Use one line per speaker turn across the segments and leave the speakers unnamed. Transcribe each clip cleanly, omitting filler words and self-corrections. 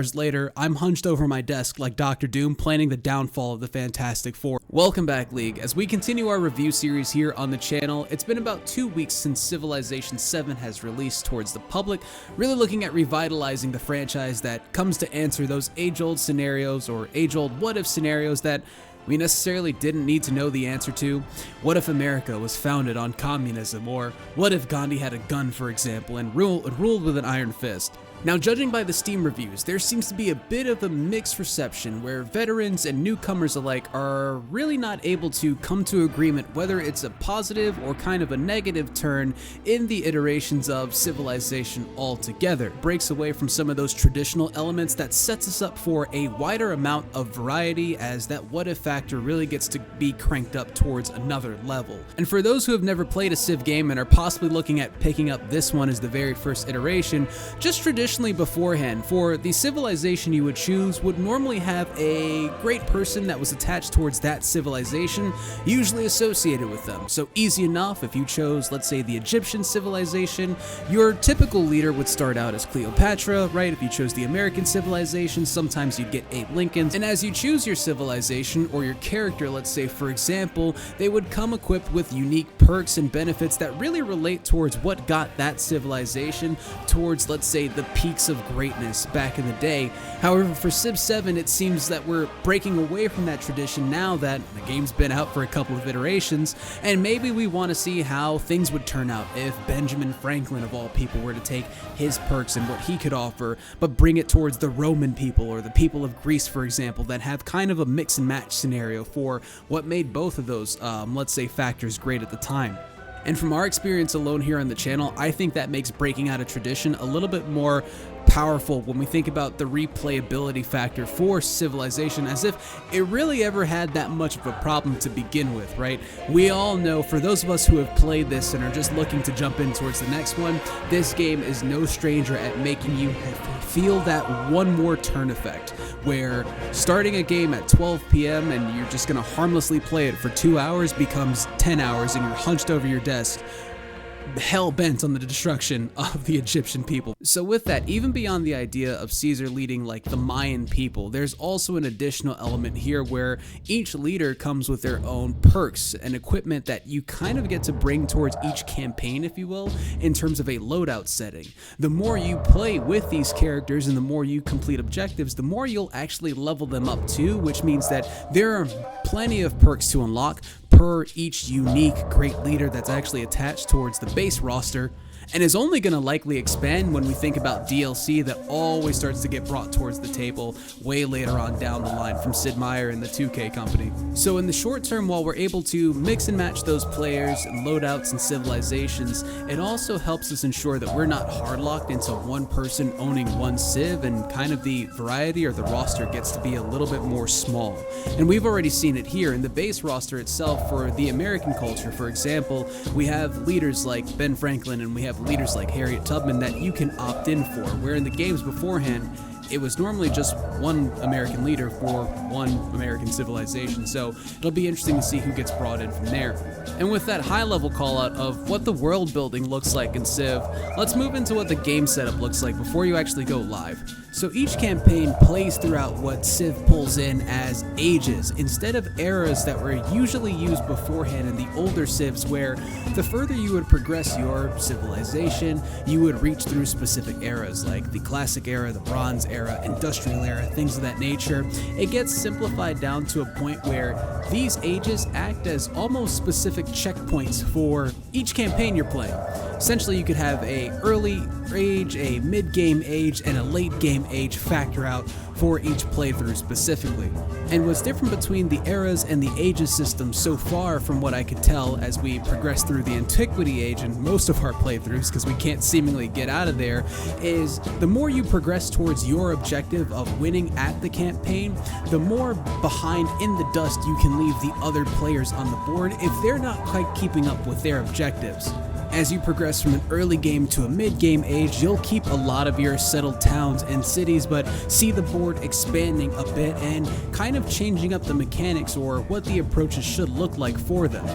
Later, I'm hunched over my desk like Dr. Doom planning the downfall of the Fantastic Four. Welcome back, League. As we continue our review series here on the channel, it's been about 2 weeks since Civilization VII has released towards the public, really looking at revitalizing the franchise that comes to answer those age-old scenarios or age-old what-if scenarios that we necessarily didn't need to know the answer to. What if America was founded on communism? Or what if Gandhi had a gun, for example, and ruled with an iron fist? Now, judging by the Steam reviews, there seems to be a bit of a mixed reception where veterans and newcomers alike are really not able to come to agreement whether it's a positive or kind of a negative turn in the iterations of Civilization altogether. It breaks away from some of those traditional elements that sets us up for a wider amount of variety, as that what if factor really gets to be cranked up towards another level. And for those who have never played a Civ game and are possibly looking at picking up this one as the very first iteration, just traditionally beforehand, for the civilization you would choose would normally have a great person that was attached towards that civilization, usually associated with them. So easy enough, if you chose, let's say, the Egyptian civilization, your typical leader would start out as Cleopatra, right? If you chose the American civilization, sometimes you'd get Abe Lincoln. And as you choose your civilization or your character, let's say, for example, they would come equipped with unique perks and benefits that really relate towards what got that civilization towards, let's say, the peaks of greatness back in the day. However, for Civ 7, it seems that we're breaking away from that tradition now that the game's been out for a couple of iterations, and maybe we want to see how things would turn out if Benjamin Franklin, of all people, were to take his perks and what he could offer, but bring it towards the Roman people or the people of Greece, for example, that have kind of a mix and match scenario for what made both of those, let's say, factors great at the time. And from our experience alone here on the channel, I think that makes breaking out a tradition a little bit more powerful when we think about the replayability factor for Civilization, as if it really ever had that much of a problem to begin with, right? We all know, for those of us who have played this and are just looking to jump in towards the next one, this game is no stranger at making you feel that one more turn effect, where starting a game at 12 p.m. and you're just gonna harmlessly play it for 2 hours becomes 10 hours and you're hunched over your desk, hell-bent on the destruction of the Egyptian people. So with that, even beyond the idea of Caesar leading like the Mayan people, there's also an additional element here where each leader comes with their own perks and equipment that you kind of get to bring towards each campaign, if you will, in terms of a loadout setting. The more you play with these characters and the more you complete objectives, the more you'll actually level them up too, which means that there are plenty of perks to unlock per each unique great leader that's actually attached towards the base roster, and is only going to likely expand when we think about DLC that always starts to get brought towards the table way later on down the line from Sid Meier and the 2K company. So in the short term, while we're able to mix and match those players and loadouts and civilizations, it also helps us ensure that we're not hardlocked into one person owning one civ, and kind of the variety or the roster gets to be a little bit more small. And we've already seen it here in the base roster itself. For the American culture, for example, we have leaders like Ben Franklin and we have leaders like Harriet Tubman that you can opt in for, where in the games beforehand, it was normally just one American leader for one American civilization. So it'll be interesting to see who gets brought in from there. And with that high level call out of what the world building looks like in Civ, let's move into what the game setup looks like before you actually go live. So each campaign plays throughout what Civ pulls in as ages, instead of eras that were usually used beforehand in the older Civs, where the further you would progress your civilization, you would reach through specific eras like the Classic era, the Bronze era, Industrial era, things of that nature. It gets simplified down to a point where these ages act as almost specific checkpoints for each campaign you're playing. Essentially, you could have a early age, a mid-game age, and a late-game age factor out for each playthrough specifically. And what's different between the eras and the ages system so far, from what I could tell as we progress through the Antiquity age and most of our playthroughs, because we can't seemingly get out of there, is the more you progress towards your objective of winning at the campaign, the more behind in the dust you can leave the other players on the board if they're not quite keeping up with their objectives. As you progress from an early game to a mid-game age, you'll keep a lot of your settled towns and cities, but see the board expanding a bit and kind of changing up the mechanics or what the approaches should look like for them.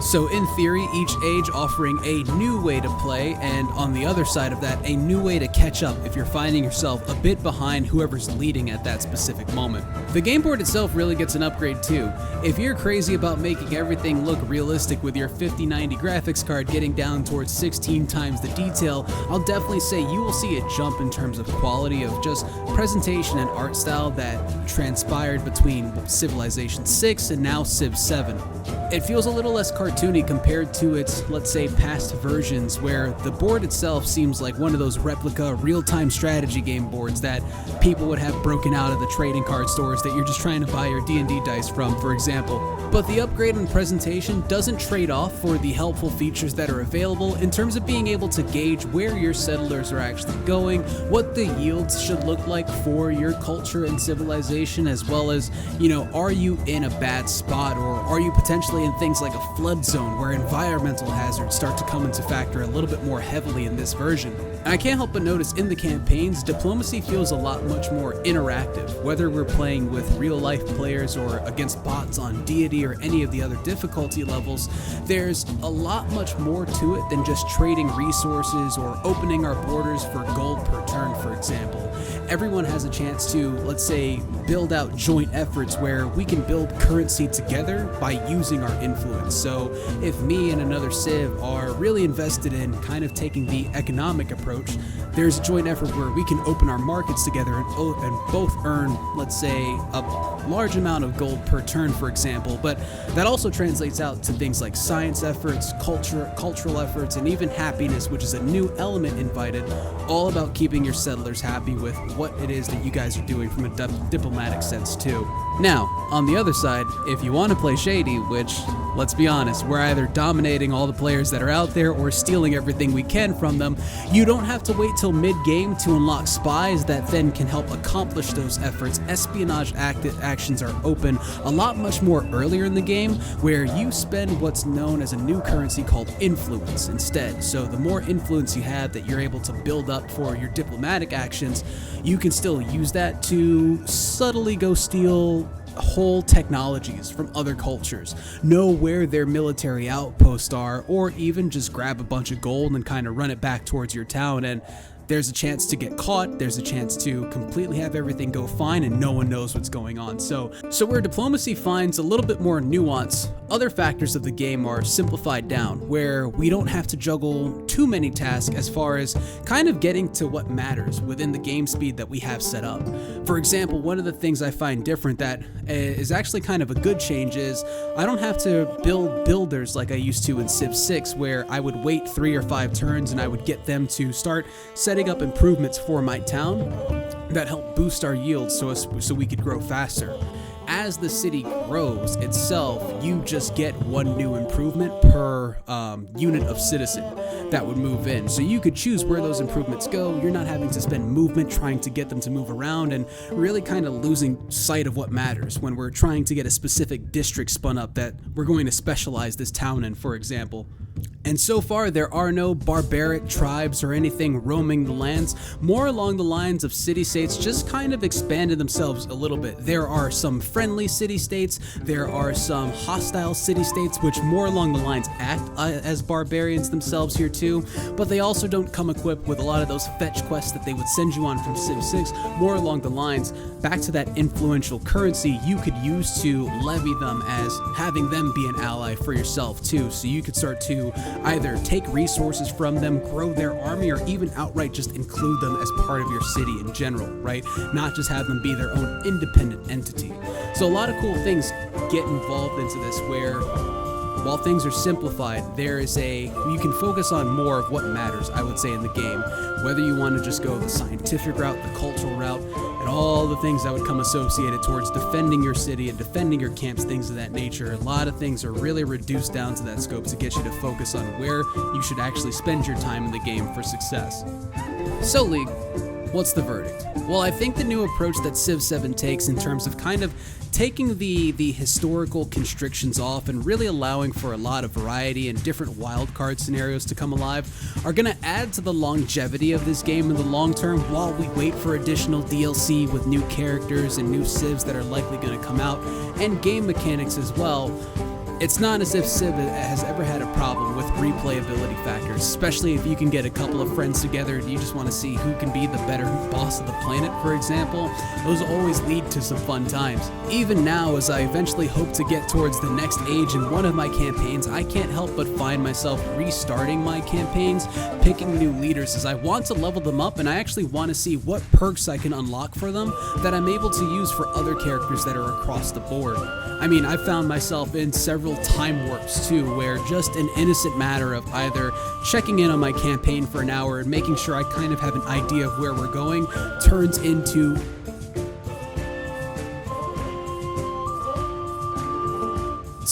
So in theory, each age offering a new way to play, and on the other side of that, a new way to catch up if you're finding yourself a bit behind whoever's leading at that specific moment. The game board itself really gets an upgrade too. If you're crazy about making everything look realistic with your 5090 graphics card getting down towards 16 times the detail, I'll definitely say you will see a jump in terms of quality of just presentation and art style that transpired between Civilization 6 and now Civ 7. It feels a little less cartoony compared to its, let's say, past versions, where the board itself seems like one of those replica real-time strategy game boards that people would have broken out of the trading card stores that you're just trying to buy your D&D dice from, for example. But the upgrade in presentation doesn't trade off for the helpful features that are available in terms of being able to gauge where your settlers are actually going, what the yields should look like for your culture and civilization, as well as, are you in a bad spot, or are you potentially in things like a flood zone where environmental hazards start to come into factor a little bit more heavily in this version. And I can't help but notice in the campaigns, diplomacy feels a lot much more interactive, whether we're playing with real life players or against bots on Deity or any of the other difficulty levels. There's a lot much more to it than just trading resources or opening our borders for gold per turn, for example. Everyone has a chance to, let's say, build out joint efforts where we can build currency together by using our influence. So if me and another Civ are really invested in kind of taking the economic approach, there's a joint effort where we can open our markets together and both earn, let's say, a large amount of gold per turn, for example. But that also translates out to things like science efforts, cultural efforts, and even happiness, which is a new element invited, all about keeping your settlers happy with what it is that you guys are doing from a diplomatic sense too. Now, on the other side, if you want to play shady, which, let's be honest, we're either dominating all the players that are out there or stealing everything we can from them, you don't have to wait till mid-game to unlock spies that then can help accomplish those efforts. Espionage actions are open a lot much more earlier in the game, where you spend what's known as a new currency called influence instead. So the more influence you have that you're able to build up for your diplomatic actions, you can still use that to subtly go steal whole technologies from other cultures, know where their military outposts are, or even just grab a bunch of gold and kind of run it back towards your town. And there's a chance to get caught, there's a chance to completely have everything go fine and no one knows what's going on. So where diplomacy finds a little bit more nuance, other factors of the game are simplified down, where we don't have to juggle too many tasks as far as kind of getting to what matters within the game speed that we have set up. For example, one of the things I find different that is actually kind of a good change is I don't have to build builders like I used to in Civ 6, where I would wait 3 or 5 turns and I would get them to start setting up improvements for my town that help boost our yields so we could grow faster. As the city grows itself, you just get one new improvement per unit of citizen that would move in. So you could choose where those improvements go. You're not having to spend movement trying to get them to move around and really kind of losing sight of what matters when we're trying to get a specific district spun up that we're going to specialize this town in, for example. And so far, there are no barbaric tribes or anything roaming the lands. More along the lines of city-states just kind of expanded themselves a little bit. There are some friendly city-states, there are some hostile city-states, which more along the lines act as barbarians themselves here too, but they also don't come equipped with a lot of those fetch quests that they would send you on from Civ 6. More along the lines, back to that influential currency you could use to levy them as having them be an ally for yourself too. So you could start to either take resources from them, grow their army, or even outright just include them as part of your city in general, right? Not just have them be their own independent entity. So a lot of cool things get involved into this, where while things are simplified, you can focus on more of what matters, I would say, in the game. Whether you want to just go the scientific route, the cultural route, and all the things that would come associated towards defending your city and defending your camps, things of that nature. A lot of things are really reduced down to that scope to get you to focus on where you should actually spend your time in the game for success. So, League, what's the verdict? Well, I think the new approach that Civ 7 takes in terms of kind of taking the historical constrictions off and really allowing for a lot of variety and different wildcard scenarios to come alive are going to add to the longevity of this game in the long term, while we wait for additional DLC with new characters and new civs that are likely going to come out, and game mechanics as well. It's not as if Civ has ever had a problem with replayability factors, especially if you can get a couple of friends together and you just want to see who can be the better boss of the planet, for example. Those always lead to some fun times. Even now, as I eventually hope to get towards the next age in one of my campaigns, I can't help but find myself restarting my campaigns, picking new leaders, as I want to level them up and I actually want to see what perks I can unlock for them that I'm able to use for other characters that are across the board. I mean, I found myself in several time warps too, where just an innocent matter of either checking in on my campaign for an hour and making sure I kind of have an idea of where we're going turns into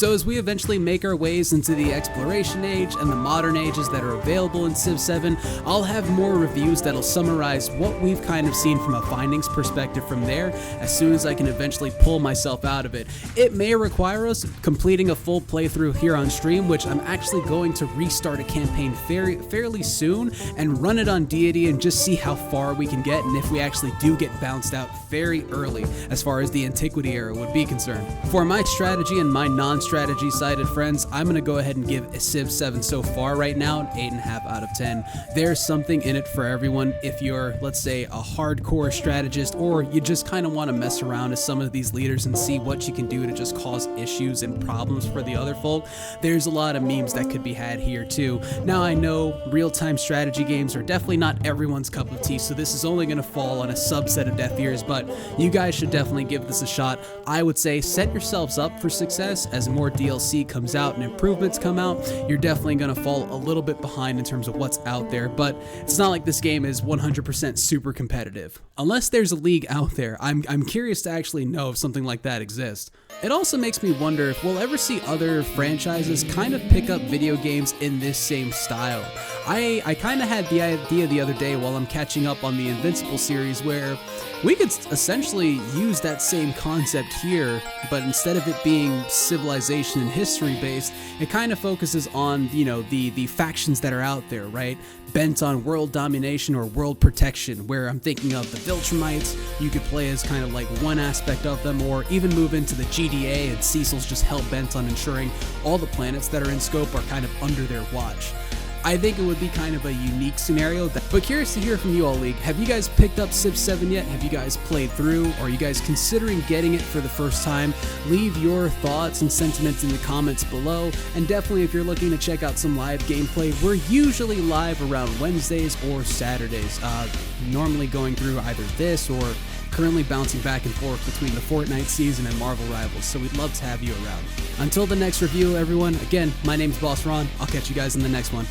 So as we eventually make our ways into the exploration age and the modern ages that are available in Civ 7, I'll have more reviews that'll summarize what we've kind of seen from a findings perspective from there as soon as I can eventually pull myself out of it. It may require us completing a full playthrough here on stream, which I'm actually going to restart a campaign fairly soon and run it on Deity and just see how far we can get and if we actually do get bounced out very early as far as the Antiquity era would be concerned. For my strategy and my non-strategy sided friends, I'm going to go ahead and give Civ 7 so far right now an 8.5 out of 10. There's something in it for everyone. If you're, let's say, a hardcore strategist, or you just kind of want to mess around as some of these leaders and see what you can do to just cause issues and problems for the other folk, there's a lot of memes that could be had here too. Now I know real-time strategy games are definitely not everyone's cup of tea, so this is only going to fall on a subset of deaf ears, but you guys should definitely give this a shot. I would say set yourselves up for success. As more DLC comes out and improvements come out, you're definitely going to fall a little bit behind in terms of what's out there, but it's not like this game is 100% super competitive. Unless there's a league out there, I'm curious to actually know if something like that exists. It also makes me wonder if we'll ever see other franchises kind of pick up video games in this same style. I kind of had the idea the other day while I'm catching up on the Invincible series where we could essentially use that same concept here, but instead of it being civilization and history based, it kind of focuses on, you know, the factions that are out there, right? Bent on world domination or world protection, where I'm thinking of the Viltrumites. You could play as kind of like one aspect of them, or even move into the GDA and Cecil's just hell-bent on ensuring all the planets that are in scope are kind of under their watch. I think it would be kind of a unique scenario, but curious to hear from you all, League. Have you guys picked up Civ 7 yet? Have you guys played through? Or are you guys considering getting it for the first time? Leave your thoughts and sentiments in the comments below, and definitely if you're looking to check out some live gameplay, we're usually live around Wednesdays or Saturdays, normally going through either this or currently bouncing back and forth between the Fortnite season and Marvel Rivals, so we'd love to have you around. Until the next review, everyone, again, my name's Boss Ron. I'll catch you guys in the next one.